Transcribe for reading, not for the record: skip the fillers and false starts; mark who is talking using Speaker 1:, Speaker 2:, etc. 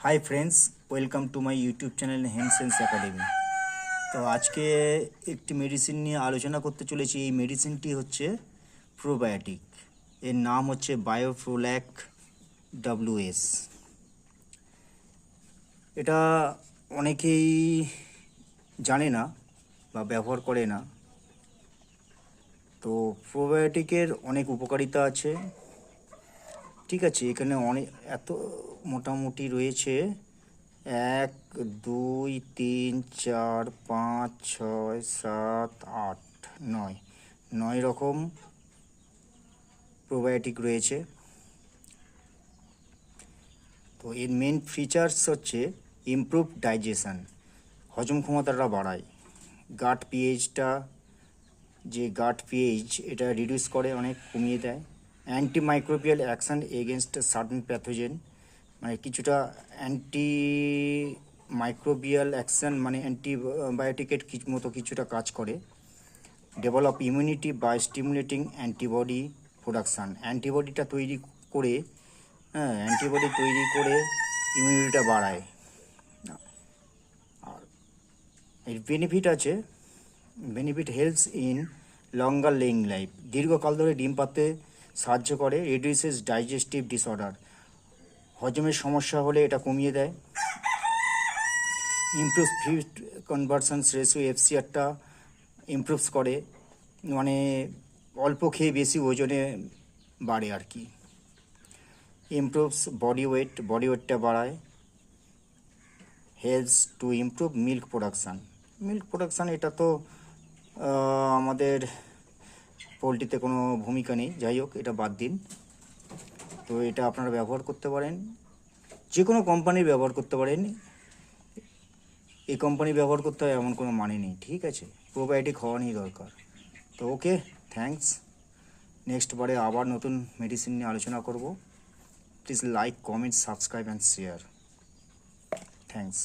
Speaker 1: High friends, welcome to my YouTube channel হেমসেন্স academy. তো আজকে একটি মেডিসিন নিয়ে আলোচনা করতে চলেছি। এই মেডিসিনটি হচ্ছে প্রোবায়োটিক। এর নাম হচ্ছে বায়োফ্লোল্যাক WS। এটা অনেকেই জানে না বা ব্যবহার করে না। তো প্রোবায়োটিকের অনেক উপকারিতা আছে, ঠিক আছে। এখানে অনেক মোটামুটি রয়েছে 1 2 3 4 5 6 7 8 9 9 রকম প্রোবায়োটিক রয়েছে। তো এর মেন ফিচার্স হচ্ছে ইমপ্রুভ ডাইজেশন, হজম ক্ষমতাটা বাড়ায়। গাট পিএইচ এটা রিডিউস করে, অনেক কমিয়ে দেয়। Antimicrobial action against certain pathogen, মানে কিছুটা অ্যান্টি মাইক্রোবিয়াল অ্যাকশন, মানে অ্যান্টিবায়োটিকের মতো কিছুটা কাজ করে। Develop immunity by stimulating antibody production, antibody তৈরি করে ইমিউনিটিটা বাড়ায়। আর এর benefit helps in longer laying life, দীর্ঘকাল ধরে ডিম পাতে সাহায্য করে। রিডিউসেস ডাইজেস্টিভ ডিসঅর্ডার, হজমের সমস্যা হলে এটা কমিয়ে দেয়। ইমপ্রুভস ফিড কনভার্সন রেশিও, FCRটা ইমপ্রুভস করে, মানে অল্প খেয়ে বেশি ওজনে বাড়ে আর কি। ইমপ্রুভস বডি ওয়েটটা বাড়ায়। Helps to improve milk production এটা তো আমাদের পোলট্রিতে কোনো ভূমিকা নেই, যাই হোক এটা বাদ দিন। তো এটা আপনারা ব্যবহার করতে পারেন, যে কোনো কোম্পানির ব্যবহার করতে পারেন। এই কোম্পানি ব্যবহার করতে হয় এমন কোনো মানে নেই, ঠিক আছে। প্রোবায়োটিক হওয়ারই দরকার। তো ওকে, থ্যাঙ্কস। নেক্সট বারে আবার নতুন মেডিসিন নিয়ে আলোচনা করব। Please like, comment, subscribe and share. Thanks.